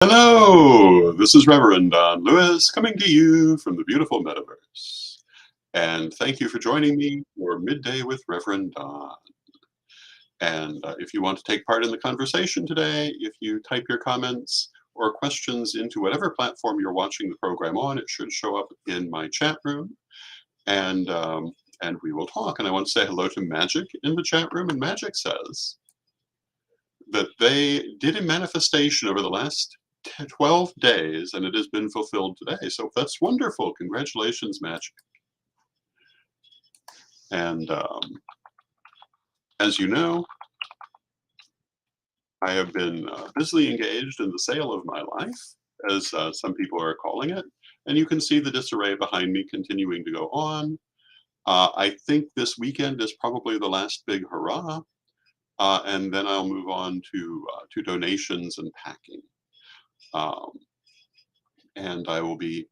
Hello, this is Reverend Don Lewis coming to you from the beautiful metaverse. And thank you for joining me for Midday with Reverend Don. And if you want to take part in the conversation today, if you type your comments or questions into whatever platform you're watching the program on, it should show up in my chat room. And and we will talk. And I want to say hello to Magic in the chat room. And Magic says that they did a manifestation over the last 12 days and it has been fulfilled today. So that's wonderful. Congratulations, Magic. And as you know, I have been busily engaged in the sale of my life, as some people are calling it. And you can see the disarray behind me continuing to go on. I think this weekend is probably the last big hurrah. And then I'll move on to donations and packing. Um, and I will be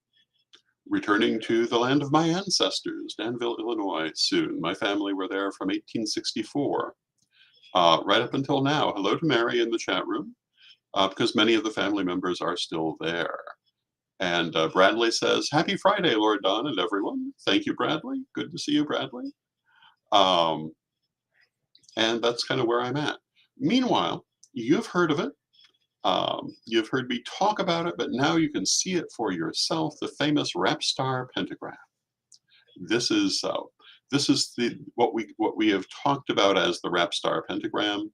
returning to the land of my ancestors, Danville, Illinois, soon. My family were there from 1864, right up until now. Hello to Mary in the chat room, because many of the family members are still there. And Bradley says, Happy Friday, Lord Don and everyone. Thank you, Bradley. Good to see you, Bradley. Um, and that's kind of where I'm at. Meanwhile, you've heard of it. You've heard me talk about it, but now you can see it for yourself, the famous Rap Star pentagram. This is what we have talked about as the Rap Star pentagram.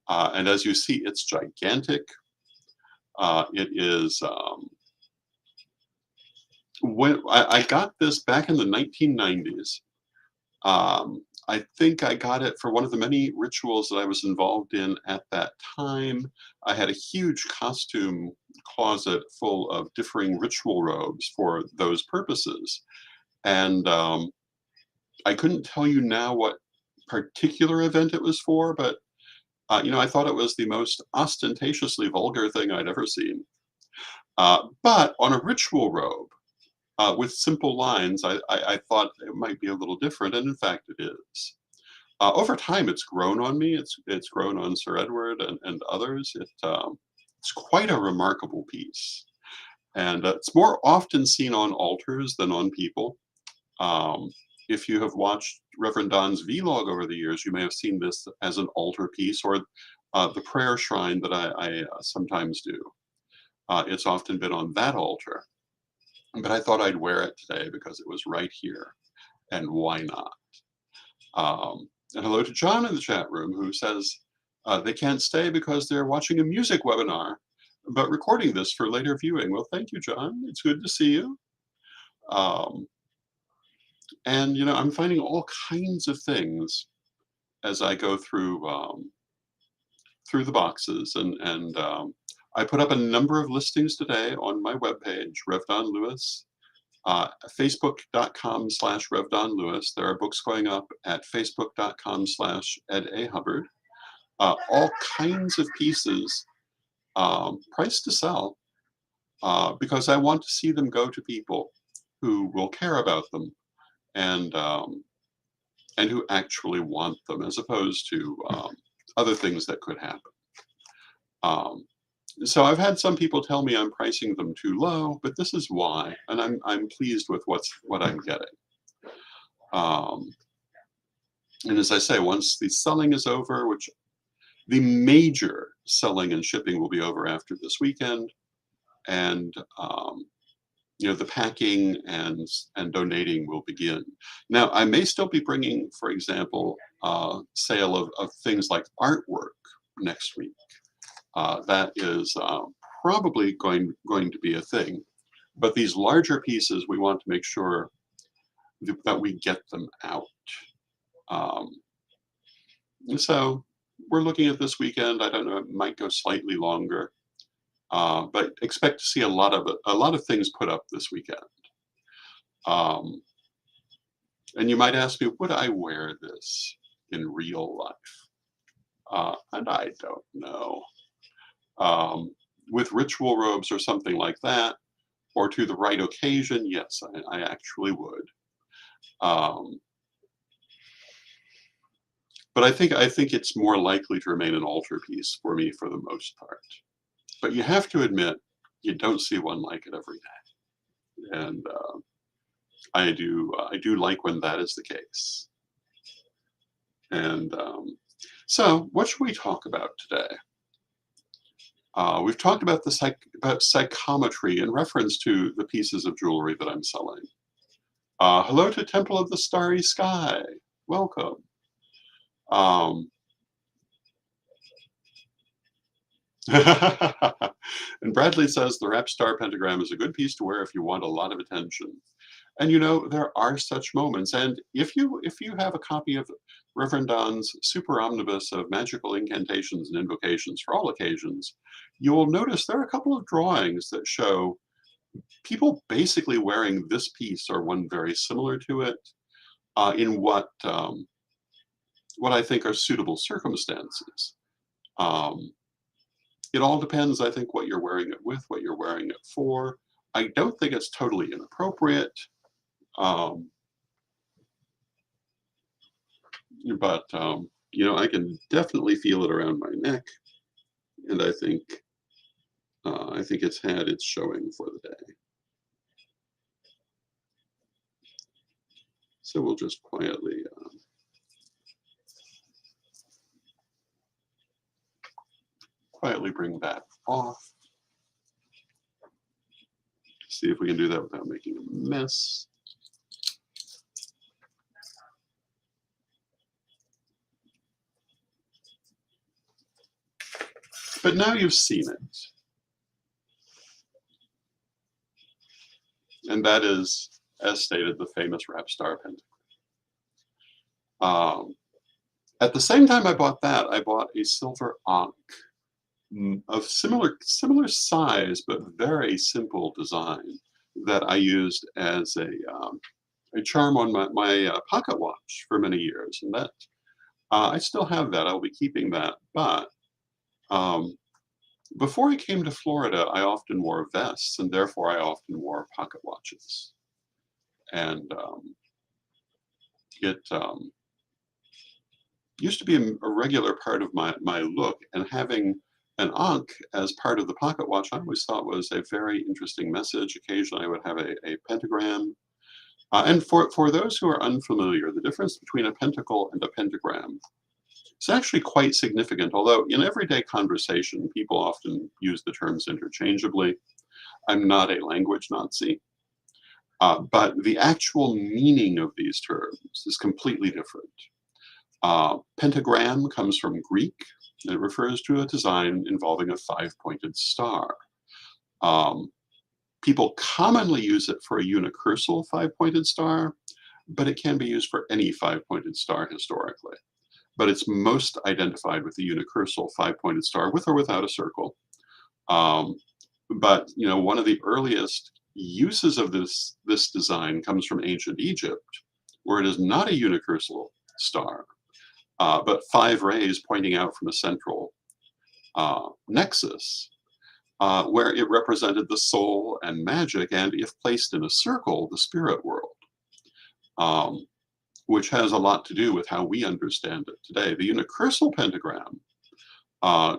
And as you see, it's gigantic. It is when I got this back in the 1990s. I think I got it for one of the many rituals that I was involved in at that time. I had a huge costume closet full of differing ritual robes for those purposes. And I couldn't tell you now what particular event it was for, but I thought it was the most ostentatiously vulgar thing I'd ever seen. But on a ritual robe, with simple lines, I thought it might be a little different, and in fact it is. Over time, it's grown on me. It's grown on Sir Edward and others. It's quite a remarkable piece, and it's more often seen on altars than on people. Um, if you have watched Reverend Don's vlog over the years, you may have seen this as an altar piece or the prayer shrine that I sometimes do. It's often been on that altar. But I thought I'd wear it today because it was right here, and why not? And hello to John in the chat room who says they can't stay because they're watching a music webinar, but recording this for later viewing. Well, thank you, John. It's good to see you. And I'm finding all kinds of things as I go through the boxes, and I put up a number of listings today on my webpage, Rev Don Lewis. Facebook.com/Rev Don Lewis. There are books going up at Facebook.com/Ed A. Hubbard. All kinds of pieces, priced to sell, because I want to see them go to people who will care about them and who actually want them, as opposed to other things that could happen. So I've had some people tell me I'm pricing them too low, but this is why, and I'm pleased with what I'm getting. And as I say, once the selling is over, which the major selling and shipping will be over after this weekend, and the packing and donating will begin. Now, I may still be bringing, for example, sale of things like artwork next week. That is probably going to be a thing. But these larger pieces, we want to make sure that we get them out. So we're looking at this weekend. I don't know, it might go slightly longer. But expect to see a lot of things put up this weekend. And you might ask me, would I wear this in real life? And I don't know. With ritual robes or something like that, or to the right occasion, yes, I actually would. But I think it's more likely to remain an altar piece for me for the most part. But you have to admit, you don't see one like it every day. And I do like when that is the case. And so, what should we talk about today? We've talked about about psychometry in reference to the pieces of jewelry that I'm selling. Hello to Temple of the Starry Sky. Welcome. Um, and Bradley says the wrap star pentagram is a good piece to wear if you want a lot of attention. And you know, there are such moments. And if you have a copy of Reverend Don's Super Omnibus of Magical Incantations and Invocations for All Occasions, you will notice there are a couple of drawings that show people basically wearing this piece or one very similar to it in what I think are suitable circumstances. Um, it all depends, I think, what you're wearing it with, what you're wearing it for. I don't think it's totally inappropriate. Um, but you know, I can definitely feel it around my neck, and I think it's had its showing for the day. So we'll just quietly bring that off. See if we can do that without making a mess. But now you've seen it. And that is, as stated, the famous wrap star pentagram. At the same time I bought that, I bought a silver ankh of similar size but very simple design that I used as a charm on my pocket watch for many years, and that I still have that. I'll be keeping that. But um, before I came to Florida, I often wore vests, and therefore I often wore pocket watches, and it used to be a regular part of my look, and having an ankh as part of the pocket watch, I always thought was a very interesting message. Occasionally, I would have a pentagram. And for those who are unfamiliar, the difference between a pentacle and a pentagram is actually quite significant, although in everyday conversation, people often use the terms interchangeably. I'm not a language Nazi, but the actual meaning of these terms is completely different. Pentagram comes from Greek, and it refers to a design involving a five-pointed star. Um, People commonly use it for a unicursal five-pointed star, but it can be used for any five-pointed star historically. But it's most identified with the unicursal five-pointed star, with or without a circle. Um, but you know, one of the earliest uses of this design comes from ancient Egypt, where it is not a unicursal star, but five rays pointing out from a central nexus, where it represented the soul and magic, and if placed in a circle, the spirit world, um, which has a lot to do with how we understand it today. The unicursal pentagram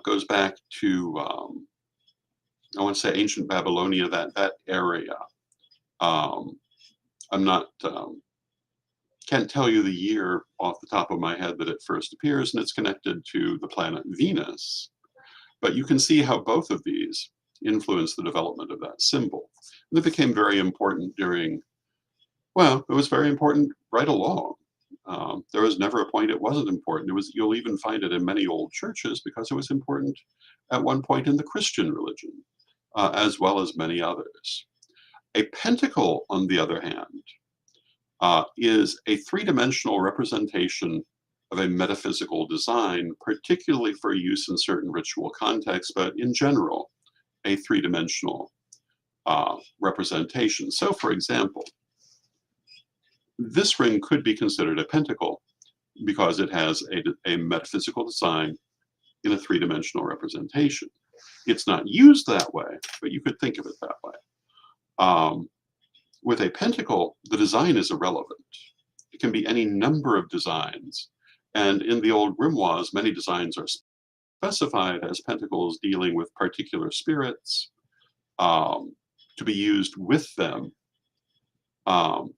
goes back to, I want to say ancient Babylonia, that area. Um, I'm not, can't tell you the year off the top of my head that it first appears, and it's connected to the planet Venus. But you can see how both of these influenced the development of that symbol. And it became very important during, well, it was very important right along. There was never a point it wasn't important. It was, you'll even find it in many old churches because it was important at one point in the Christian religion, as well as many others. A pentacle, on the other hand, is a three-dimensional representation of a metaphysical design, particularly for use in certain ritual contexts, but in general, a three-dimensional representation. So, for example, this ring could be considered a pentacle because it has a metaphysical design in a three-dimensional representation. It's not used that way, but you could think of it that way. With a pentacle, the design is irrelevant. It can be any number of designs. And in the old grimoires, many designs are specified as pentacles dealing with particular spirits, um, to be used with them. Um,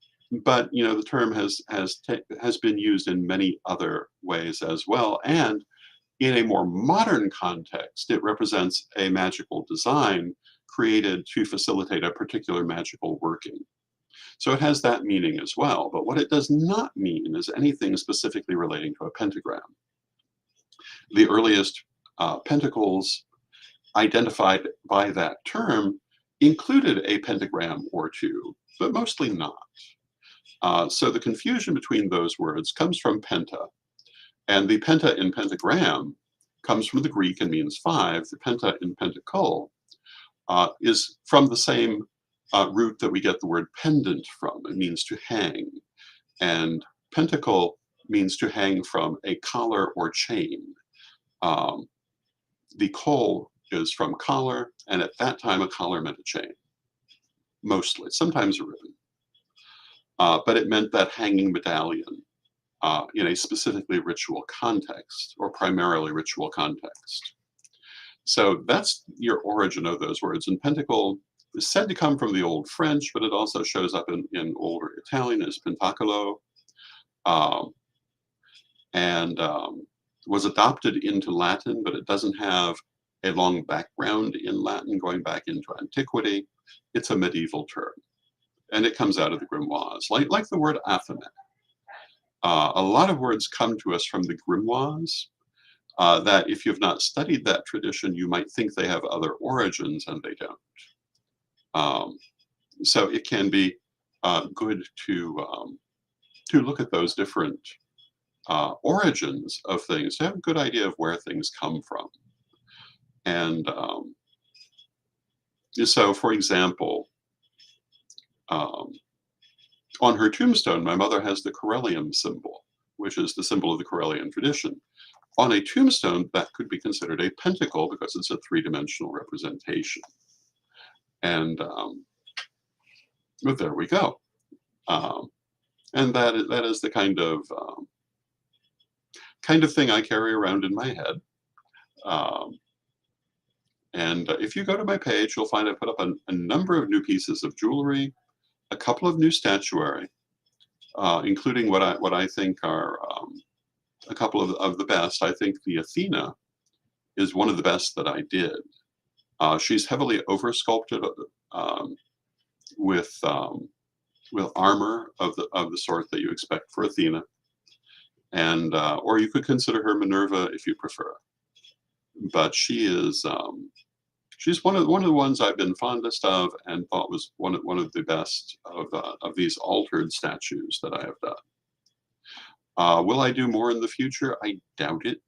but the term has been used in many other ways as well, and in a more modern context, it represents a magical design created to facilitate a particular magical working. So it has that meaning as well. But what it does not mean is anything specifically relating to a pentagram. The earliest pentacles identified by that term included a pentagram or two, but mostly not. So the confusion between those words comes from penta, and the penta in pentagram comes from the Greek and means five. The penta in pentacle is from the same root that we get the word pendant from. It means to hang. And pentacle means to hang from a collar or chain. Um, the col is from collar, and at that time a collar meant a chain, mostly, sometimes a ribbon. But it meant that hanging medallion in a specifically ritual context, or primarily ritual context. So that's your origin of those words. And pentacle is said to come from the Old French, but it also shows up in older Italian as pentacolo, um, and was adopted into Latin, but it doesn't have a long background in Latin going back into antiquity. It's a medieval term, and it comes out of the grimoires, like the word Aphomet. A lot of words come to us from the grimoires that if you've not studied that tradition, you might think they have other origins, and they don't. Um, so it can be good to look at those different origins of things, to have a good idea of where things come from. And so, for example, um, on her tombstone, my mother has the Corellium symbol, which is the symbol of the Corellian tradition. On a tombstone, that could be considered a pentacle because it's a three-dimensional representation. And but there we go. Um, and that is the kind of thing I carry around in my head. Um, and if you go to my page, you'll find I put up a number of new pieces of jewelry, a couple of new statuary, including what I think are a couple of the best. I think the Athena is one of the best that I did. She's heavily over-sculpted with armor of the sort that you expect for Athena, and or you could consider her Minerva if you prefer. But she is she's one of the ones I've been fondest of and thought was one of the best of these altered statues that I have done. Will I do more in the future? I doubt it.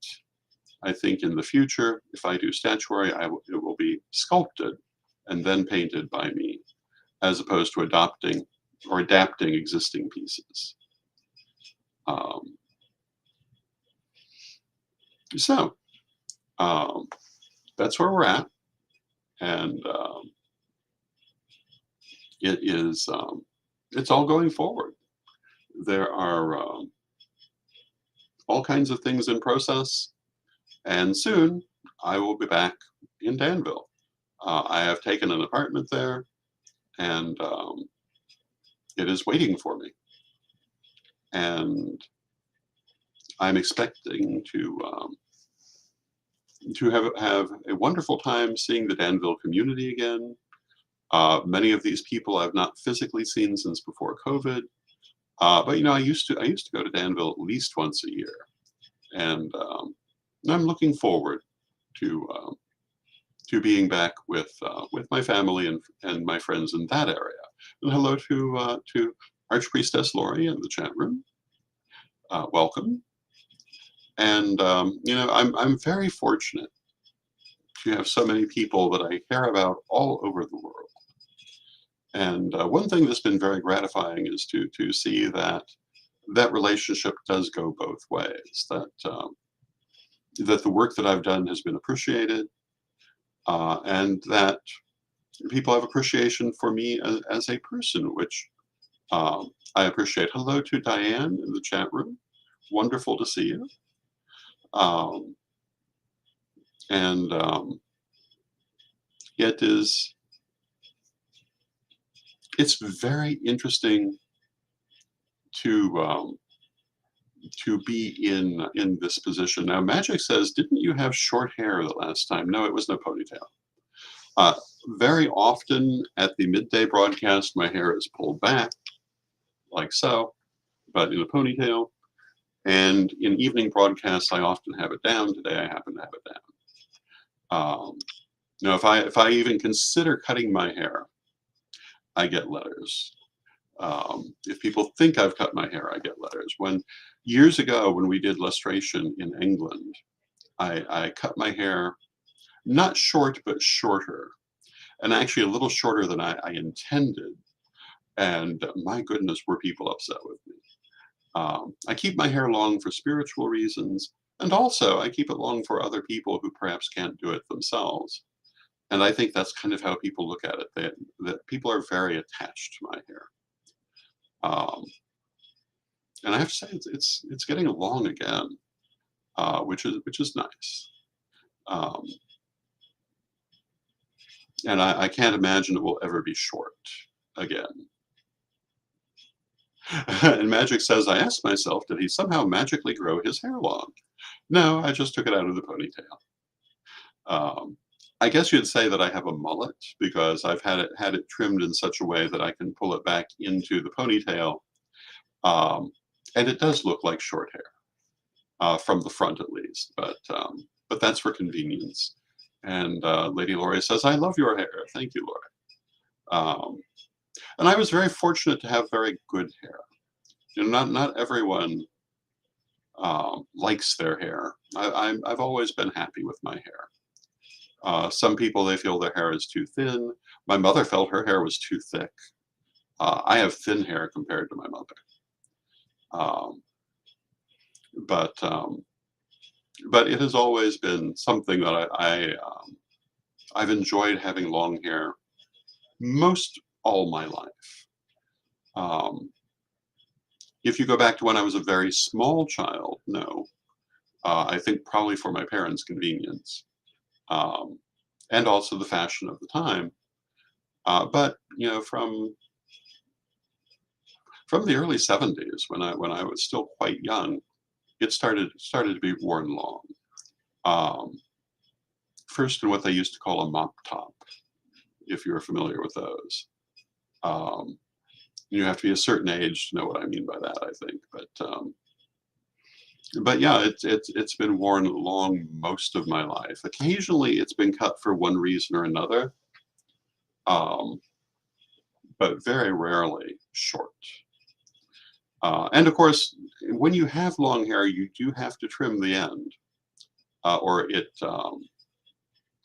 I think in the future, if I do statuary, it will be sculpted and then painted by me, as opposed to adopting or adapting existing pieces. So that's where we're at, and it is it's all going forward. There are all kinds of things in process, and soon I will be back in Danville. I have taken an apartment there, and it is waiting for me. And I'm expecting to have a wonderful time seeing the Danville community again. Many of these people I've not physically seen since before COVID, but I used to go to Danville at least once a year, and I'm looking forward to being back with my family and my friends in that area. And hello to Archpriestess Lori in the chat room. Welcome. And I'm very fortunate to have so many people that I care about all over the world. And one thing that's been very gratifying is to see that relationship does go both ways. That the work that I've done has been appreciated, and that people have appreciation for me as a person, which I appreciate. Hello to Diane in the chat room. Wonderful to see you. And it is it's very interesting to be in this position. Now, Magic says, "Didn't you have short hair the last time?" No, it was no ponytail. Uh, Very often at the midday broadcast, my hair is pulled back like so, but in a ponytail. And in evening broadcasts, I often have it down. Today, I happen to have it down. If I even consider cutting my hair, I get letters. If people think I've cut my hair, I get letters. When years ago, when we did lustration in England, I cut my hair not short but shorter, and actually a little shorter than I intended. And my goodness, were people upset with me. I keep my hair long for spiritual reasons, and also I keep it long for other people who perhaps can't do it themselves. And I think that's kind of how people look at it. That people are very attached to my hair. Um, and I have to say, it's getting long again, which is nice. Um, and I can't imagine it will ever be short again. And Magic says, I asked myself, did he somehow magically grow his hair long? No, I just took it out of the ponytail. Um, I guess you'd say that I have a mullet because I've had it trimmed in such a way that I can pull it back into the ponytail, um, and it does look like short hair from the front at least. But that's for convenience. And Lady Laurie says, "I love your hair. Thank you, Laurie." Um, and I was very fortunate to have very good hair. Not everyone likes their hair. I've always been happy with my hair. Some people, they feel their hair is too thin. My mother felt her hair was too thick. I have thin hair compared to my mother. Um, but but it has always been something that I've enjoyed having long hair most all my life. Um, if you go back to when I was a very small child, no, I think probably for my parents' convenience, um, and also the fashion of the time. But from the early '70s, when I was still quite young, it started to be worn long. Um, First in what they used to call a mop top, if you're familiar with those. Um, you have to be a certain age to know what I mean by that, I think. But yeah, it's been worn long most of my life. Occasionally, it's been cut for one reason or another, um, but very rarely short. And of course, when you have long hair, you do have to trim the end, uh, or it um,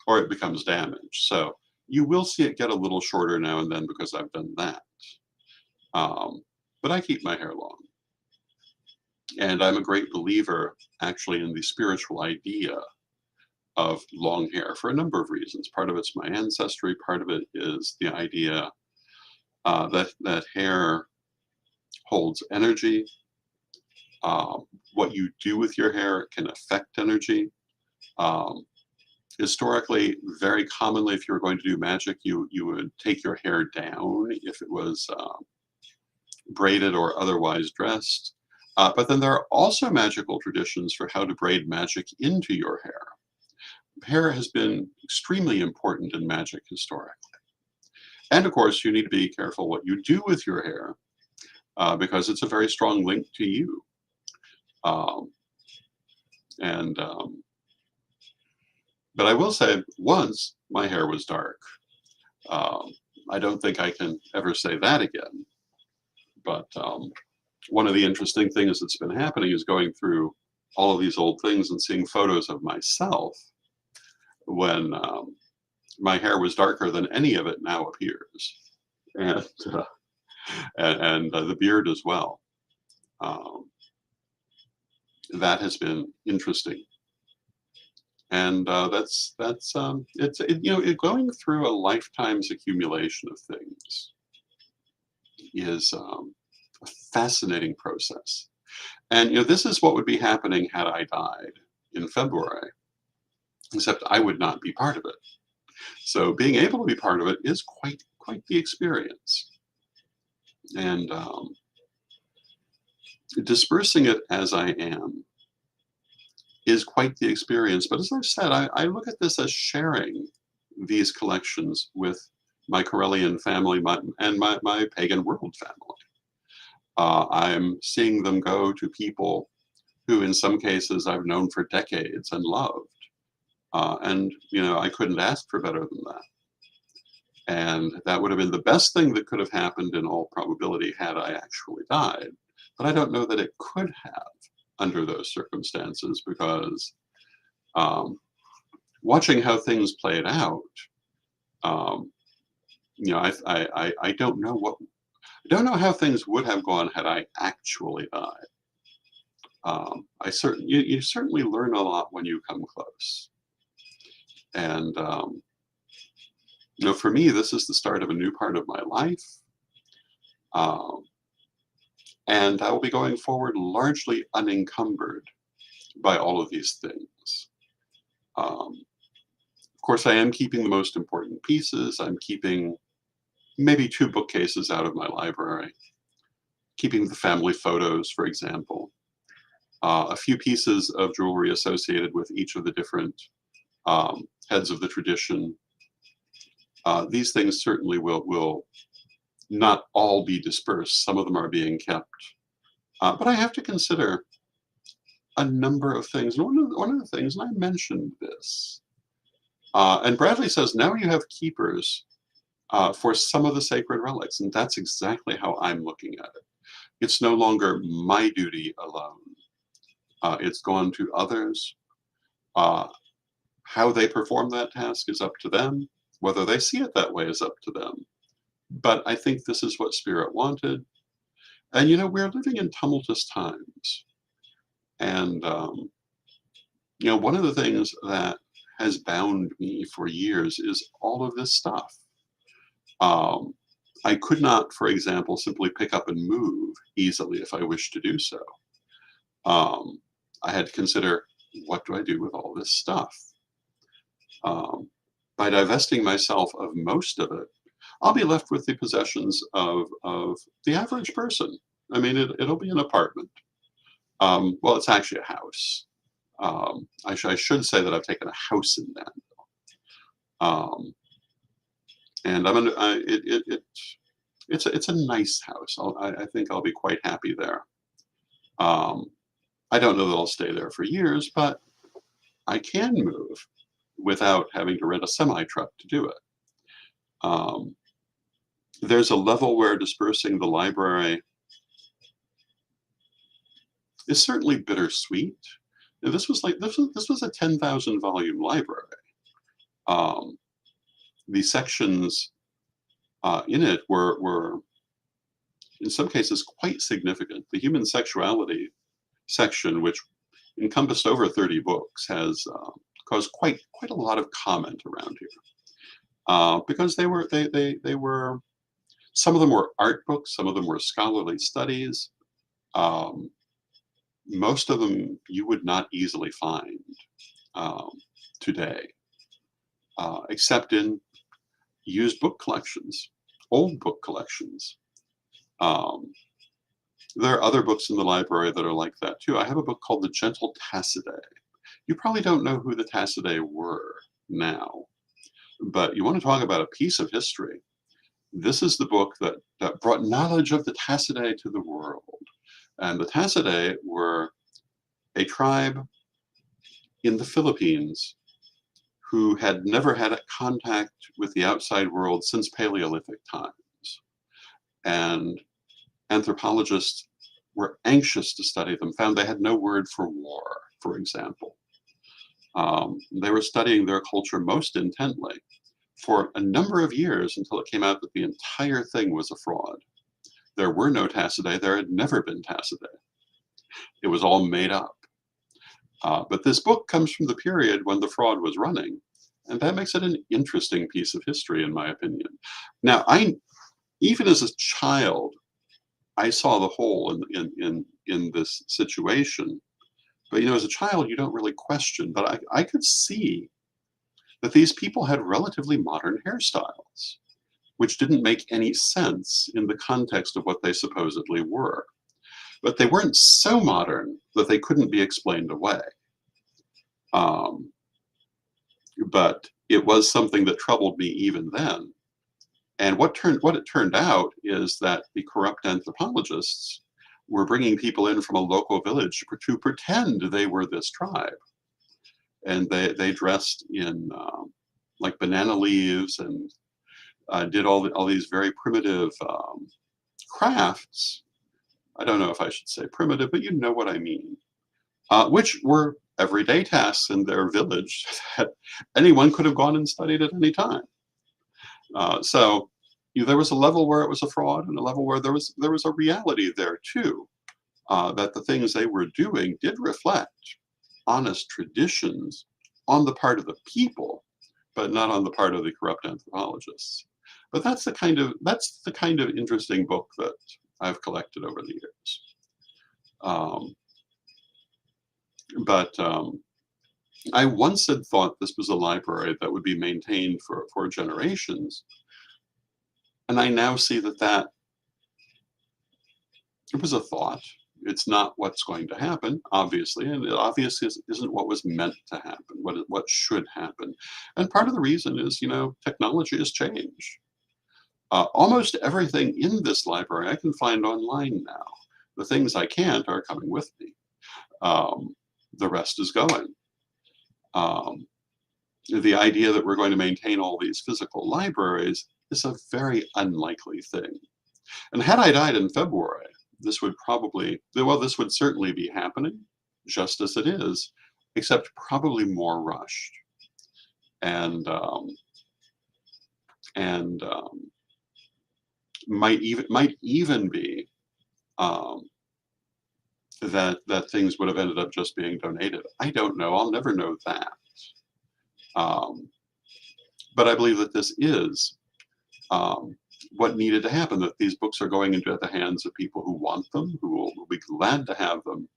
or it becomes damaged. So you will see it get a little shorter now and then because I've done that. Um, but I keep my hair long. And I'm a great believer, actually, in the spiritual idea of long hair for a number of reasons. Part of it's my ancestry, part of it is the idea that hair holds energy. What you do with your hair can affect energy. Um, Historically, very commonly, if you were going to do magic, you would take your hair down if it was braided or otherwise dressed. But then there are also magical traditions for how to braid magic into your hair. Hair has been extremely important in magic historically. And of course, you need to be careful what you do with your hair because it's a very strong link to you. Um, and But I will say, once my hair was dark. Um, I don't think I can ever say that again. But one of the interesting things that's been happening is going through all of these old things and seeing photos of myself when my hair was darker than any of it now appears, and the beard as well. Um, that has been interesting, and going through a lifetime's accumulation of things is a fascinating process. And this is what would be happening had I died in February. except I would not be part of it. So being able to be part of it is quite the experience. And dispersing it as I am is quite the experience. But as I've said, I look at this as sharing these collections with my Corellian family and my pagan world family. I'm seeing them go to people who, in some cases, I've known for decades and loved. And, I couldn't ask for better than that. And that would have been the best thing that could have happened in all probability had I actually died. But I don't know that it could have under those circumstances because um, watching how things played out, um, I don't know I don't know how things would have gone had I actually died. You certainly learn a lot when you come close, and for me, this is the start of a new part of my life, um, and I will be going forward largely unencumbered by all of these things. Of course, I am keeping the most important pieces. I'm keeping maybe two bookcases out of my library, keeping the family photos, for example, a few pieces of jewelry associated with each of the different heads of the tradition. These things certainly will not all be dispersed. Some of them are being kept. But I have to consider a number of things. And one of the things, and I mentioned this, and Bradley says, now you have keepers for some of the sacred relics. And that's exactly how I'm looking at it. It's no longer my duty alone. It's gone to others. Uh, how they perform that task is up to them. Whether they see it that way is up to them. But I think this is what Spirit wanted. And we're living in tumultuous times. And one of the things that has bound me for years is all of this stuff. Um, I could not, for example, simply pick up and move easily if I wished to do so. Um, I had to consider, what do I do with all this stuff? By divesting myself of most of it, I'll be left with the possessions of the average person. I mean, it'll be an apartment. Well, it's actually a house. I should say that I've taken a house in that. Um, and it's a nice house. I think I'll be quite happy there. Um, I don't know that I'll stay there for years, but I can move without having to rent a semi truck to do it. Um, there's a level where dispersing the library is certainly bittersweet. And this was a 10,000 volume library. Um, the sections in it were in some cases quite significant. The human sexuality section, which encompassed over 30 books, has caused quite a lot of comment around here because they were, some of them were art books, some of them were scholarly studies. Um, most of them you would not easily find um, today, except in used book collections, old book collections. Um, there are other books in the library that are like that too. I have a book called The Gentle Tassidae. You probably don't know who the Tassidae were now, but you want to talk about a piece of history. This is the book that brought knowledge of the Tassidae to the world. And the Tassidae were a tribe in the Philippines who had never had a contact with the outside world since Paleolithic times. And anthropologists were anxious to study them, found they had no word for war, for example. They were studying their culture most intently for a number of years until it came out that the entire thing was a fraud. There were no Tassidae, there had never been Tassidae. It was all made up. But this book comes from the period when the fraud was running, and that makes it an interesting piece of history, in my opinion. Now, even as a child, I saw the hole in this situation. But as a child, you don't really question. But I could see that these people had relatively modern hairstyles, which didn't make any sense in the context of what they supposedly were. But they weren't so modern that they couldn't be explained away. Um, but it was something that troubled me even then. And what it turned out is that the corrupt anthropologists were bringing people in from a local village to pretend they were this tribe, and they dressed in like banana leaves and did all these very primitive crafts. I don't know if I should say primitive, but you know what I mean. Which were everyday tasks in their village that anyone could have gone and studied at any time. So there was a level where it was a fraud, and a level where there was a reality there too. That the things they were doing did reflect honest traditions on the part of the people, but not on the part of the corrupt anthropologists. But that's the kind of interesting book that I've collected over the years. Um, but I once had thought this was a library that would be maintained for generations, and I now see that it was a thought. It's not what's going to happen, obviously, and it obviously isn't what was meant to happen, what should happen. And part of the reason is, technology has changed. Almost everything in this library I can find online now. The things I can't are coming with me. Um, the rest is going. Um, the idea that we're going to maintain all these physical libraries is a very unlikely thing. And had I died in February, this would certainly be happening, just as it is, except probably more rushed. And might even be um, that things would have ended up just being donated. I don't know. I'll never know that. Um, but I believe that this is what needed to happen, that these books are going into the hands of people who want them, who will be glad to have them.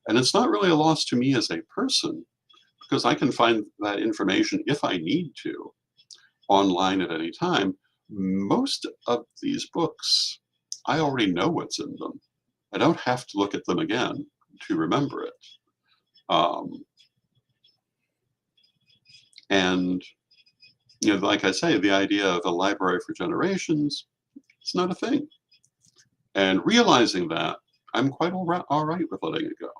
And it's not really a loss to me as a person, because I can find that information if I need to online at any time. Most of these books, I already know what's in them. I don't have to look at them again to remember it. Um, and like I say, the idea of a library for generations, it's not a thing. And realizing that, I'm quite all right with letting it go.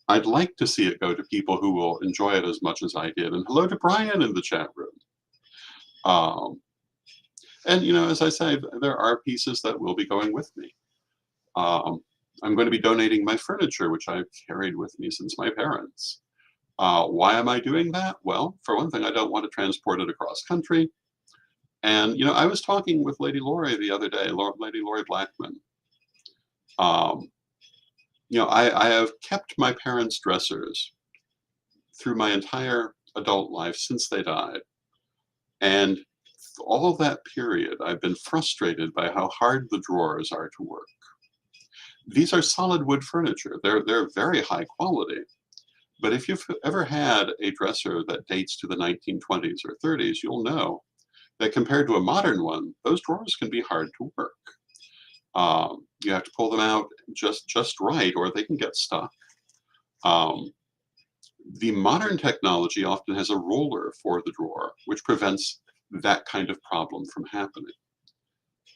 I'd like to see it go to people who will enjoy it as much as I did. And hello to Brian in the chat room. And as I say, there are pieces that will be going with me. I'm going to be donating my furniture, which I've carried with me since my parents. Why am I doing that? Well, for one thing, I don't want to transport it across country. And I was talking with Lady Lori the other day, Lady Lori Blackman. Um, I have kept my parents' dressers through my entire adult life since they died. And all of that period, I've been frustrated by how hard the drawers are to work. These are solid wood furniture. They're very high quality. But if you've ever had a dresser that dates to the 1920s or 30s, you'll know that compared to a modern one, those drawers can be hard to work. You have to pull them out just right, or they can get stuck. The modern technology often has a roller for the drawer, which prevents that kind of problem from happening.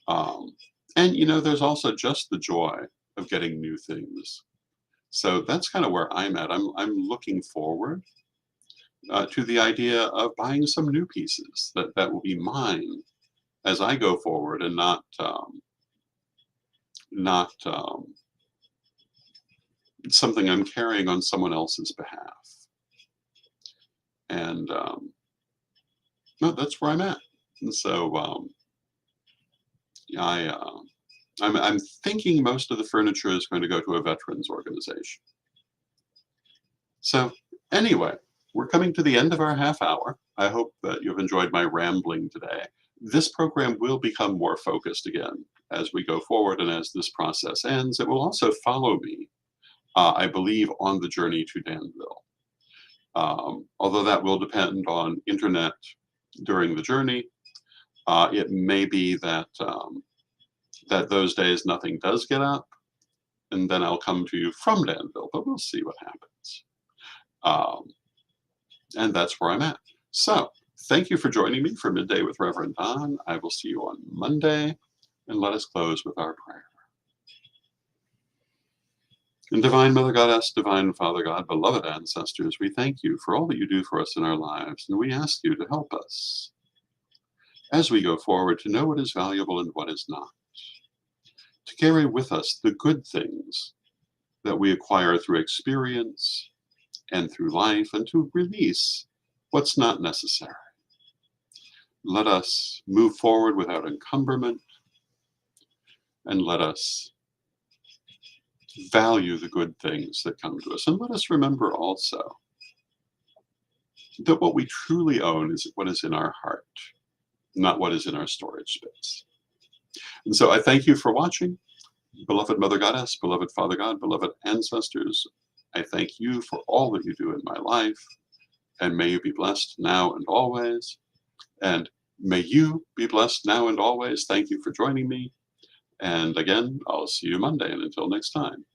And there's also just the joy of getting new things. So that's kind of where I'm at. I'm looking forward to the idea of buying some new pieces that will be mine as I go forward, and not something I'm carrying on someone else's behalf. And no, that's where I'm at. And so I'm thinking most of the furniture is going to go to a veterans organization. So anyway, we're coming to the end of our half hour. I hope that you've enjoyed my rambling today. This program will become more focused again as we go forward, and as this process ends. It will also follow me, I believe, on the journey to Danville. Although that will depend on internet during the journey. It may be that that those days nothing does get up, and then I'll come to you from Danville, but we'll see what happens. Um, and that's where I'm at. So thank you for joining me for Midday with Reverend Don. I will see you on Monday, and let us close with our prayer. And Divine Mother Goddess, Divine Father God, beloved ancestors, we thank you for all that you do for us in our lives, and we ask you to help us as we go forward to know what is valuable and what is not, to carry with us the good things that we acquire through experience and through life, and to release what's not necessary. Let us move forward without encumberment, and let us value the good things that come to us. And let us remember also that what we truly own is what is in our heart, not what is in our storage space. And so I thank you for watching. Beloved Mother Goddess, beloved Father God, beloved ancestors, I thank you for all that you do in my life, and may you be blessed now and always. And may you be blessed now and always. Thank you for joining me. And again, I'll see you Monday, and until next time.